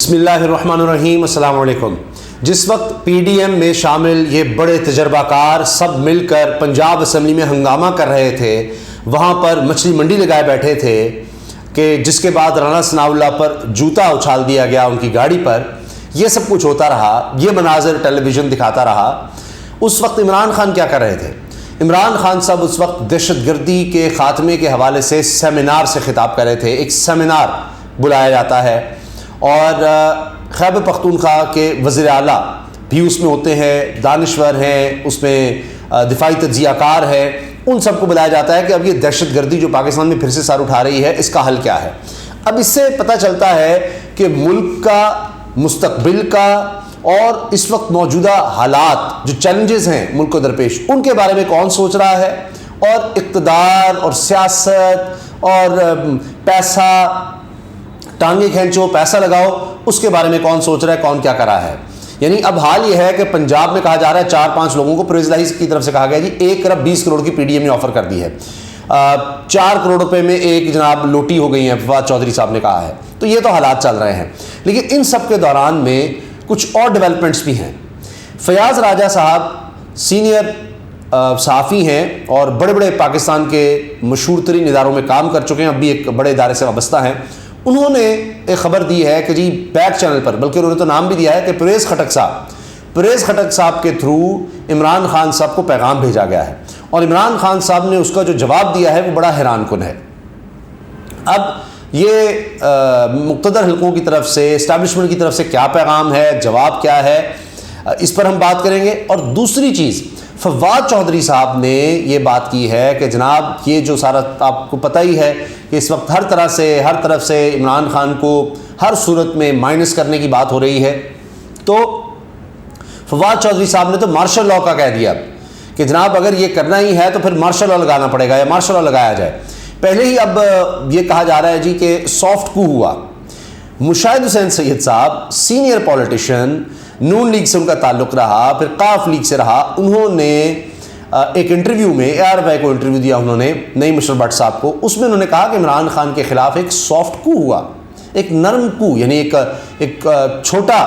बिस्मिल्लाहिर्रहमानिर्रहीम, अस्सलाम वालेकुम। जिस वक्त पीडीएम में शामिल ये बड़े तजर्बाकार सब मिलकर पंजाब असम्बली में हंगामा कर रहे थे, वहाँ पर मछली मंडी लगाए बैठे थे कि जिसके बाद राना सनाउल्लाह पर जूता उछाल दिया गया उनकी गाड़ी पर। यह सब कुछ होता रहा, ये मनाजर टेलीविज़न दिखाता रहा। उस वक्त इमरान खान क्या कर रहे थे? इमरान खान साहब उस वक्त दहशतगर्दी के ख़ात्मे के हवाले से सेमिनार से ख़िताब कर रहे थे। एक सेमिनार बुलाया जाता है और खैबर पख्तूनख्वा के वज़ीर आला भी उसमें होते हैं, दानिश्वर हैं, उसमें दिफाई तज्ज़ियाकार है, उन सबको बुलाया जाता है कि अब ये दहशतगर्दी जो पाकिस्तान में फिर से सर उठा रही है, इसका हल क्या है। अब इससे पता चलता है कि मुल्क का मुस्तकबिल का और इस वक्त मौजूदा हालात जो चैलेंजेस हैं मुल्क को दरपेश, उनके बारे में कौन सोच रहा है, और इक़्तिदार और सियासत और पैसा, टांगे खींचो पैसा लगाओ, उसके बारे में कौन सोच रहा है, कौन क्या कर रहा है। यानी अब हाल ये है कि पंजाब में कहा जा रहा है 4-5 लोगों को परवेज़ इलाही की तरफ से कहा गया जी 1 अरब 20 करोड़ की पीडीएम ने ऑफर कर दी है। 4 करोड़ रुपए में एक जनाब लोटी हो गई है, फवाद चौधरी साहब ने कहा है। तो ये तो हालात चल रहे हैं, लेकिन इन सब के दौरान में कुछ और डेवलपमेंट्स भी हैं। फयाज़ राजा साहब सीनियर सहाफ़ी हैं और बड़े बड़े पाकिस्तान के मशहूर तरीन इदारों में काम कर चुके हैं, अब भी एक बड़े इदारे से वाबस्ता हैं। उन्होंने एक ख़बर दी है कि जी बैक चैनल पर, बल्कि उन्होंने तो नाम भी दिया है कि परवेज़ खटक साहब के थ्रू इमरान खान साहब को पैगाम भेजा गया है, और इमरान खान साहब ने उसका जो जवाब दिया है वो बड़ा हैरानकुन है। अब ये मुक़्तदर हलकों की तरफ से, इस्टेब्लिशमेंट की तरफ से क्या पैगाम है, जवाब क्या है, इस पर हम बात करेंगे। और दूसरी चीज़, फवाद चौधरी साहब ने ये बात की है कि जनाब ये जो सारा आपको पता ही है कि इस वक्त हर तरफ से इमरान खान को हर सूरत में माइनस करने की बात हो रही है। तो फवाद चौधरी साहब ने तो मार्शल लॉ का कह दिया कि जनाब अगर ये करना ही है तो फिर मार्शल लॉ लगाना पड़ेगा या मार्शल लॉ लगाया जाए। पहले ही अब ये कहा जा रहा है जी कि सॉफ्ट कू हुआ। मुशाहिद हुसैन सैयद साहब सीनियर पॉलिटिशियन, नून लीग से उनका ताल्लुक़ रहा, फिर काफ लीग से रहा, उन्होंने एक इंटरव्यू में ARY को इंटरव्यू दिया उन्होंने, नईम मुशर्रफ भट्ट साहब को। उसमें उन्होंने कहा कि इमरान खान के ख़िलाफ़ एक सॉफ्ट कू हुआ, एक नरम कू, यानी एक छोटा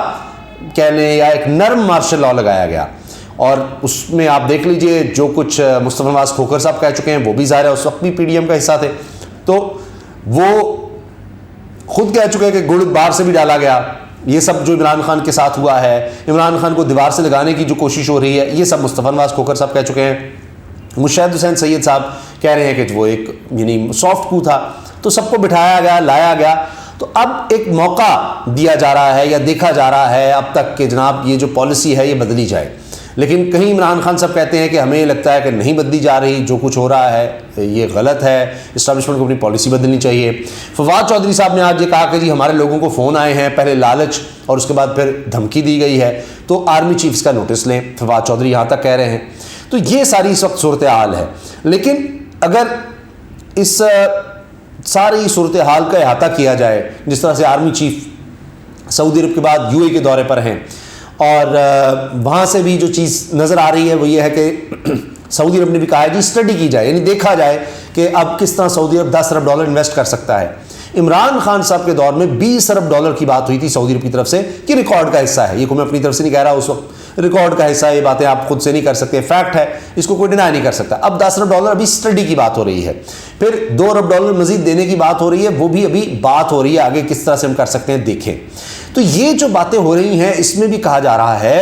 कह लें या एक नरम मार्शल लॉ लगाया गया। और उसमें आप देख लीजिए जो कुछ मुस्तफ़ा नवाज़ खोखर साहब कह चुके हैं वो भी ज़ाहिर है उस वक्त भी पीडीएम का हिस्सा थे, तो वो खुद कह चुके हैं कि गुड़ बाहर से भी डाला गया। ये सब जो इमरान खान के साथ हुआ है, इमरान खान को दीवार से लगाने की जो कोशिश हो रही है, ये सब मुस्तफ़ा नवाज़ खोखर साहब कह चुके हैं। मुशाहिद हुसैन सैयद साहब कह रहे हैं कि वो एक यानी सॉफ्ट कू था। तो सबको बिठाया गया, लाया गया। तो अब एक मौका दिया जा रहा है या देखा जा रहा है अब तक कि जनाब ये जो पॉलिसी है ये बदली जाए, लेकिन कहीं इमरान खान साहब कहते हैं कि हमें लगता है कि नहीं बदली जा रही, जो कुछ हो रहा है ये गलत है, इस्टेब्लिशमेंट को अपनी पॉलिसी बदलनी चाहिए। फवाद चौधरी साहब ने आज ये कहा कि जी हमारे लोगों को फ़ोन आए हैं, पहले लालच और उसके बाद फिर धमकी दी गई है, तो आर्मी चीफ्स का नोटिस लें। फवाद चौधरी यहाँ तक कह रहे हैं। तो ये सारी इस वक्त सूरत हाल है। लेकिन अगर इस सारी सूरत हाल का अहाता किया जाए, जिस तरह से आर्मी चीफ सऊदी अरब के बाद UAE के दौरे पर हैं, और वहाँ से भी जो चीज़ नज़र आ रही है वो ये है कि सऊदी अरब ने भी कहा है जी स्टडी की जाए, यानी देखा जाए कि अब किस तरह सऊदी अरब $10 अरब इन्वेस्ट कर सकता है। इमरान खान साहब के दौर में $20 अरब की बात हुई थी सऊदी अरब की तरफ से कि रिकॉर्ड का हिस्सा है। ये को मैं अपनी तरफ से नहीं कह रहा, उस वक्त रिकॉर्ड का हिस्सा, ये बातें आप खुद से नहीं कर सकते, फैक्ट है, इसको कोई डिनाई नहीं कर सकता। अब $10 अरब अभी स्टडी की बात हो रही है, फिर $2 अरब मजीद देने की बात हो रही है, वो भी अभी बात हो रही है, आगे किस तरह से हम कर सकते हैं देखें। तो ये जो बातें हो रही हैं इसमें भी कहा जा रहा है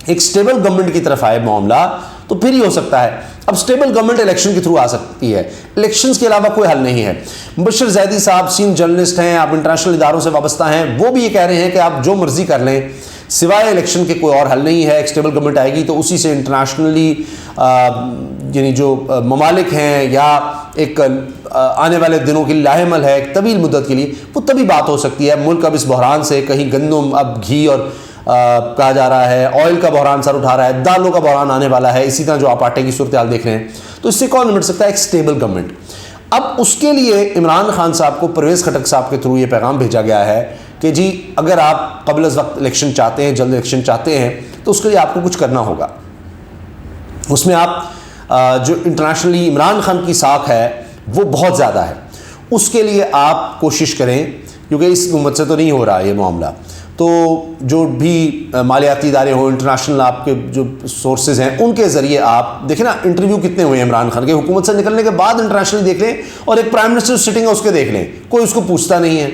एक स्टेबल गवर्नमेंट की तरफ आए मामला तो फिर ही हो सकता है। अब स्टेबल गवर्नमेंट इलेक्शन के थ्रू आ सकती है, इलेक्शंस के अलावा कोई हल नहीं है। मुबशर जैदी साहब सीनियर जर्नलिस्ट हैं, आप इंटरनेशनल इदारों से वाबस्ता हैं, वो भी ये कह रहे हैं कि आप जो मर्जी कर लें, सिवाय इलेक्शन के कोई और हल नहीं है। एक स्टेबल गवर्नमेंट आएगी तो उसी से इंटरनेशनली यानी जो ममालिक हैं या एक आने वाले दिनों के लिए लाहेमल है एक तवील मुद्दत के लिए, वो तभी बात हो सकती है। मुल्क अब इस बहरान से, कहीं गंदम, अब घी और कहा जा रहा है ऑयल का बहरान सर उठा रहा है, दालों का बहरान आने वाला है, इसी तरह जो आप आटे की सूरत हाल देख रहे हैं, तो इससे कौन निपट सकता है? एक स्टेबल गवर्नमेंट। अब उसके लिए इमरान खान साहब को परवेज़ खटक साहब के थ्रू ये पैगाम भेजा गया है कि जी अगर आप क़ब्ल अज़ वक्त इलेक्शन चाहते हैं, जल्द इलेक्शन चाहते हैं, तो उसके लिए आपको कुछ करना होगा। उसमें आप जो इंटरनेशनली इमरान खान की साख है वो बहुत ज़्यादा है, उसके लिए आप कोशिश करें क्योंकि इस हुकूमत से तो नहीं हो रहा ये मामला। तो जो भी मालियाती इदारे हों, इंटरनेशनल आपके जो सोर्सेज हैं, उनके ज़रिए आप देखें ना इंटरव्यू कितने हुए हैं इमरान खान के, हुकूमत से निकलने के बाद इंटरनेशनल देख लें और एक प्राइम मिनिस्टर सिटिंग है उसके देख लें, कोई उसको पूछता नहीं है।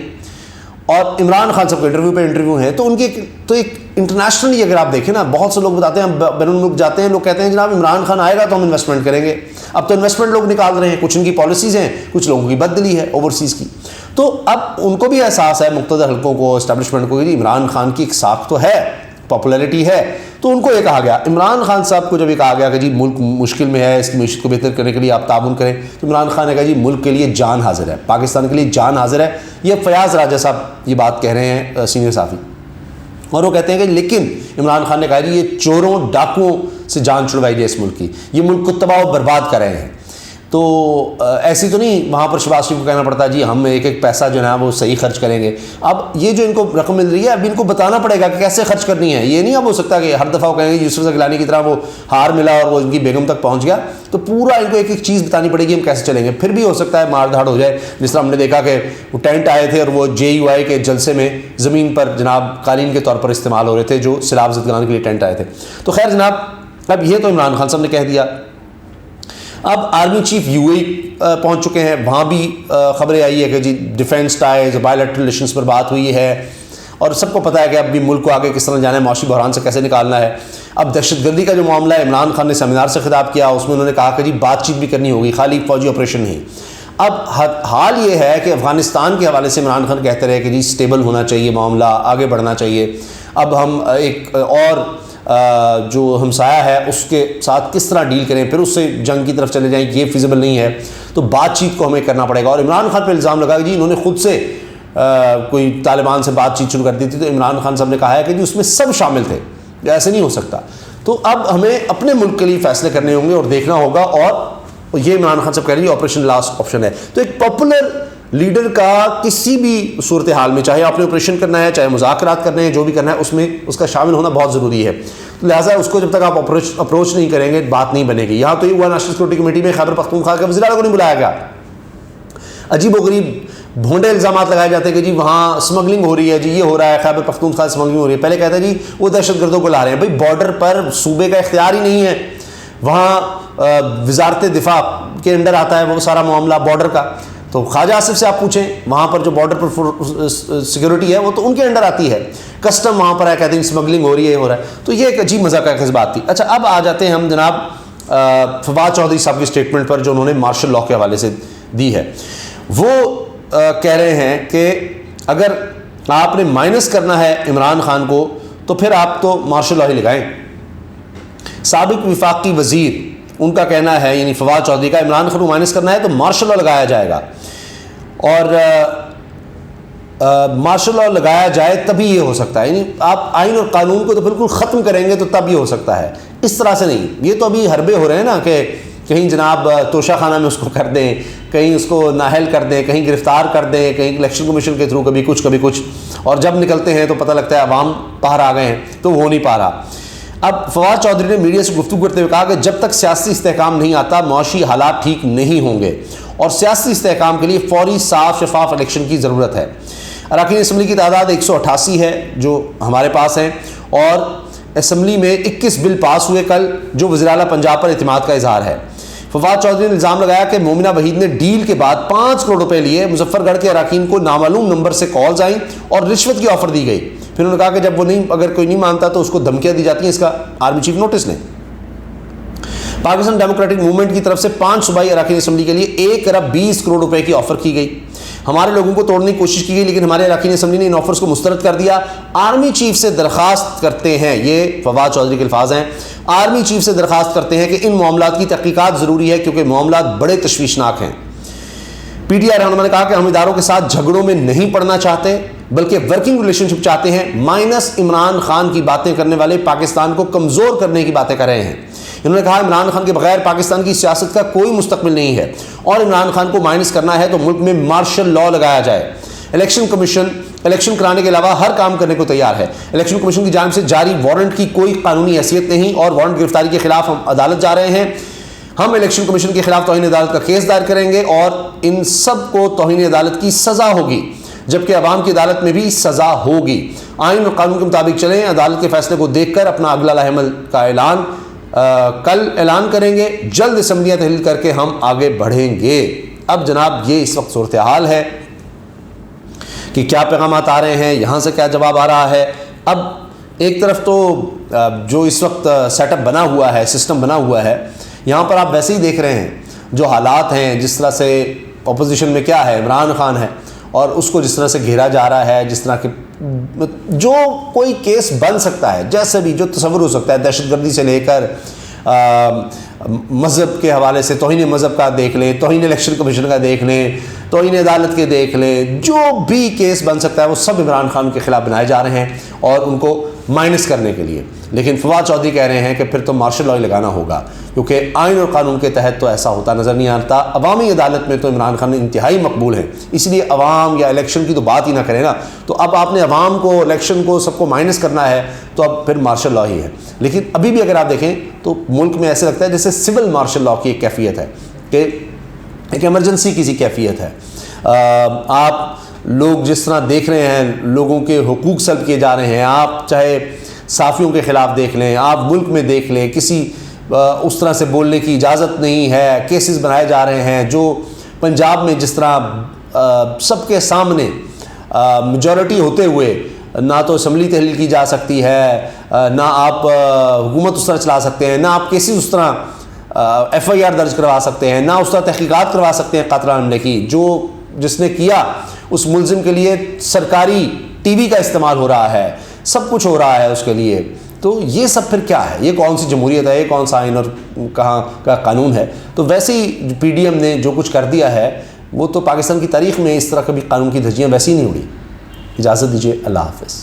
और इमरान खान साहब के इंटरव्यू पे इंटरव्यू हैं, तो उनके तो एक इंटरनेशनली अगर आप देखें ना, बहुत से लोग बताते हैं, बैरून मुल्क जाते हैं, लोग कहते हैं जनाब इमरान खान आएगा तो हम इन्वेस्टमेंट करेंगे। अब तो इन्वेस्टमेंट लोग निकाल रहे हैं, कुछ उनकी पॉलिसीज़ हैं, कुछ लोगों की बदली है ओवरसीज़ की। तो अब उनको भी एहसास है, मुख्तलिफ हल्कों को, इस्टेब्लिशमेंट को, कि इमरान खान की एक साख तो है, पॉपुलैरिटी है। तो उनको ये कहा गया, इमरान खान साहब को जब ये कहा गया कि जी मुल्क मुश्किल में है, इसकी मीशत को बेहतर करने के लिए आप ताउन करें, तो इमरान खान ने कहा जी मुल्क के लिए जान हाजिर है, पाकिस्तान के लिए जान हाजिर है। ये फयाज़ राजा साहब ये बात कह रहे हैं, सीनियर साफ़ी, और वो कहते हैं कि लेकिन इमरान खान ने कहा जी ये चोरों डाकुओं से जान छुड़वाई जाए इस मुल्क की, ये मुल्क को तबाह और बर्बाद कर रहे हैं। तो ऐसी तो नहीं वहाँ पर शहबाज शरीफ को कहना पड़ता जी हम एक एक पैसा जो है वो सही खर्च करेंगे। अब ये जो इनको रकम मिल रही है, अब इनको बताना पड़ेगा कि कैसे खर्च करनी है। ये नहीं अब हो सकता कि हर दफ़ा वो कहेंगे यूसुफ गिलानी की तरह वो हार मिला और वो इनकी बेगम तक पहुँच गया, तो पूरा इनको एक एक चीज़ बतानी पड़ेगी हम कैसे चलेंगे। फिर भी हो सकता है मार धाड़ हो जाए, जिस तरह हमने देखा कि वो टेंट आए थे और वो JUI के जलसे में ज़मीन पर जनाब कालीन के तौर पर इस्तेमाल हो रहे थे, जो सैलाब ज़दगान के लिए टेंट आए थे। तो खैर जनाब, अब ये तो इमरान खान साहब ने कह दिया। अब आर्मी चीफ UAE पहुंच चुके हैं, वहाँ भी खबरें आई है कि जी डिफेंस टाइज, बायलैटरल रिलेशंस पर बात हुई है, और सबको पता है कि अब भी मुल्क को आगे किस तरह जाना है, माशी बहरान से कैसे निकालना है। अब दहशतगर्दी का जो मामला है, इमरान खान ने सेमिनार से खिताब किया, उसमें उन्होंने कहा कि जी बातचीत भी करनी होगी, खाली फौजी ऑपरेशन नहीं। अब हाल ये है कि अफ़गानिस्तान के हवाले से इमरान खान कहते रहे कि जी स्टेबल होना चाहिए, मामला आगे बढ़ना चाहिए। अब हम एक और जो हमसाया है उसके साथ किस तरह डील करें, फिर उससे जंग की तरफ चले जाएं, ये फिजिबल नहीं है। तो बातचीत को हमें करना पड़ेगा। और इमरान खान पर इल्ज़ाम लगा कि जी इन्होंने खुद से कोई तालिबान से बातचीत शुरू कर दी थी। तो इमरान खान साहब ने कहा है कि जी उसमें सब शामिल थे, ऐसे नहीं हो सकता। तो अब हमें अपने मुल्क के लिए फ़ैसले करने होंगे और देखना होगा, और ये इमरान खान साहब कह रहे हैं ऑपरेशन लास्ट ऑप्शन है। तो एक पॉपुलर लीडर का किसी भी सूरत हाल में, चाहे आपने ऑपरेशन करना है, चाहे मुज़ाकरात करने हैं, जो भी करना है, उसमें उसका शामिल होना बहुत ज़रूरी है। तो लिहाजा उसको जब तक आप अप्रोच नहीं करेंगे बात नहीं बनेगी। यहाँ तो ये हुआ नेशनल सिक्योरिटी कमेटी में खैबर पख्तूनख्वा के वज़ीर आला को नहीं बुलाया गया। अजीब व गरीब भोंडे इल्ज़ाम लगाए जाते हैं कि जी वहाँ स्मगलिंग हो रही है, जी ये हो रहा है, खैबर पख्तूनख्वा स्मगलिंग हो रही है। पहले कहते हैं जी वो दहशतगर्दों को ला रहे हैं। भाई बॉर्डर पर सूबे का इख्तियार ही नहीं है, वहाँ वजारत दिफा के अंडर आता है वो सारा मामला बॉर्डर का। तो ख्वाजा आसिफ से आप पूछें, वहाँ पर जो बॉर्डर पर सिक्योरिटी है वो तो उनके अंडर आती है। कस्टम वहाँ पर है, कहते हैं स्मगलिंग हो रही है, हो रहा है। तो ये एक अजीब मज़ाक का बात थी। अच्छा, अब आ जाते हैं हम जनाब फवाद चौधरी साहब की स्टेटमेंट पर, जो उन्होंने मार्शल लॉ के हवाले से दी है। वो कह रहे हैं कि अगर आपने माइनस करना है इमरान खान को, तो फिर आप तो मार्शल लॉ ही लगाएं। साबिक विफाकी वज़ीर उनका कहना है, यानी फवाद चौधरी का, इमरान खान को माइनस करना है तो मार्शल लॉ लगाया जाएगा, और मार्शल लॉ लगाया जाए तभी ये हो सकता है। यानी आप आइन और कानून को तो बिल्कुल ख़त्म करेंगे तो तब ये हो सकता है, इस तरह से नहीं। ये तो अभी हरबे हो रहे हैं ना कि कहीं जनाब तोशा खाना में उसको कर दें, कहीं उसको नाहल कर दें, कहीं गिरफ़्तार कर दें, कहीं इलेक्शन कमीशन के थ्रू कभी कुछ, और जब निकलते हैं तो पता लगता है अवाम बाहर आ गए हैं, तो हो नहीं पा रहा। अब फवाद चौधरी ने मीडिया से गुफ्तगू करते हुए कहा कि जब तक सियासी इस्तेहकाम नहीं आता, माशी हालात ठीक नहीं होंगे, और सियासी इस्तेहकाम के लिए फौरी साफ शफाफ इलेक्शन की ज़रूरत है। अरकान असम्बली की तादाद 188 है जो हमारे पास हैं, और असम्बली में 21 बिल पास हुए कल, जो वज़ीर आला पंजाब पर इत्मीनाद का इजहार है। फवाद चौधरी ने इल्ज़ाम लगाया कि मोमिना वहीद ने डील के बाद 5 करोड़ रुपए लिए। मुजफ्फरगढ़ के अरकान को नामालूम नंबर से कॉल्स आई और रिश्वत की ऑफ़र दी गई। फिर उन्होंने कहा कि जब वो नहीं, अगर कोई नहीं मानता तो उसको धमकियाँ दी जाती हैं। इसका आर्मी चीफ नोटिस लें। पाकिस्तान डेमोक्रेटिक मूवमेंट की तरफ से 5 सूबाई अरकान असम्बली के लिए 1 अरब 20 करोड़ रुपए की ऑफ़र की गई। हमारे लोगों को तोड़ने की कोशिश की गई, लेकिन हमारे अरकान असम्बली ने इन ऑफर्स को मुस्तरद कर दिया। आर्मी चीफ से दरख्वास्त करते हैं, ये फवाद चौधरी के अल्फाज हैं, आर्मी चीफ से दरख्वास्त करते हैं कि इन मामलात की तहकीकात ज़रूरी है, क्योंकि मामलात बड़े तशवीशनाक हैं। PTI रहनुमा ने कहा कि हम इदारों के साथ झगड़ों में नहीं पड़ना चाहते, बल्कि वर्किंग रिलेशनशिप चाहते हैं। माइनस इमरान खान की बातें करने वाले पाकिस्तान को कमज़ोर करने की बातें कर रहे हैं। इन्होंने कहा इमरान खान के बगैर पाकिस्तान की सियासत का कोई मुस्तकबिल नहीं है, और इमरान खान को माइनस करना है तो मुल्क में मार्शल लॉ लगाया जाए। इलेक्शन कमीशन इलेक्शन कराने के अलावा हर काम करने को तैयार है। इलेक्शन कमीशन की जानिब से जारी वारंट की कोई कानूनी हैसियत नहीं, और वारंट गिरफ्तारी के खिलाफ हम अदालत जा रहे हैं। हम इलेक्शन कमीशन के खिलाफ तौहीन अदालत का केस दायर करेंगे, और इन सब को तौहीन अदालत की सज़ा होगी। जबकि अवाम की अदालत में भी सज़ा होगी। आइन और कानून के मुताबिक चलें। अदालत के फैसले को देखकर अपना अगला लाहेमल का ऐलान कल ऐलान करेंगे। जल्द असम्बलियाँ तहलील करके हम आगे बढ़ेंगे। अब जनाब ये इस वक्त सूरत हाल है कि क्या पैगामात आ रहे हैं, यहाँ से क्या जवाब आ रहा है। अब एक तरफ तो जो इस वक्त सेटअप बना हुआ है, सिस्टम बना हुआ है, यहाँ पर आप वैसे ही देख रहे हैं जो हालात हैं, जिस तरह से अपोजिशन में क्या है, इमरान खान है और उसको जिस तरह से घेरा जा रहा है, जिस तरह के जो कोई केस बन सकता है, जैसे भी जो तस्वुर हो सकता है, दहशतगर्दी से लेकर मज़हब के हवाले से तौहीन मज़हब का देख लें, तौहीन इलेक्शन कमीशन का देख लें, तौहीन अदालत के देख लें, जो भी केस बन सकता है वो सब इमरान खान के ख़िलाफ़ बनाए जा रहे हैं और उनको माइनस करने के लिए। लेकिन फवाद चौधरी कह रहे हैं कि फिर तो मार्शल लॉ लगाना होगा, क्योंकि आइन और कानून के तहत तो ऐसा होता नज़र नहीं आता। अवामी अदालत में तो इमरान खान इंतहाई मकबूल हैं, इसलिए अवाम या इलेक्शन की तो बात ही ना करें ना। तो अब आपने अवाम को, इलेक्शन को, सबको माइनस करना है, तो अब फिर मार्शल लॉ ही है। लेकिन अभी भी अगर आप देखें तो मुल्क में ऐसे लगता है जैसे सिविल मार्शल लॉ की एक कैफियत है कि एक एमरजेंसी की सी कैफियत है। आप लोग जिस तरह देख रहे हैं, लोगों के हुकूक सल्ब किए जा रहे हैं, आप चाहे साफ़ियों के ख़िलाफ़ देख लें, आप मुल्क में देख लें, किसी उस तरह से बोलने की इजाज़त नहीं है, केसेस बनाए जा रहे हैं। जो पंजाब में जिस तरह सबके सामने मेजॉरिटी होते हुए ना तो असम्बली तहलील की जा सकती है, ना आप हुकूमत उस तरह चला सकते हैं, ना आप केसेस उस तरह FIR दर्ज करवा सकते हैं, ना उस तरह तहकीकात करवा सकते हैं कातलाना हमले की। जो जिसने किया उस मुलजिम के लिए सरकारी TV का इस्तेमाल हो रहा है, सब कुछ हो रहा है उसके लिए। तो ये सब फिर क्या है? ये कौन सी जमहूरियत है? ये कौन सा आइन और कहाँ का कानून है? तो वैसे ही PDM ने जो कुछ कर दिया है वो तो पाकिस्तान की तारीख़ में इस तरह कभी कानून की धज्जियाँ वैसी नहीं उड़ी। इजाज़त दीजिए, अल्लाह हाफ़िज़।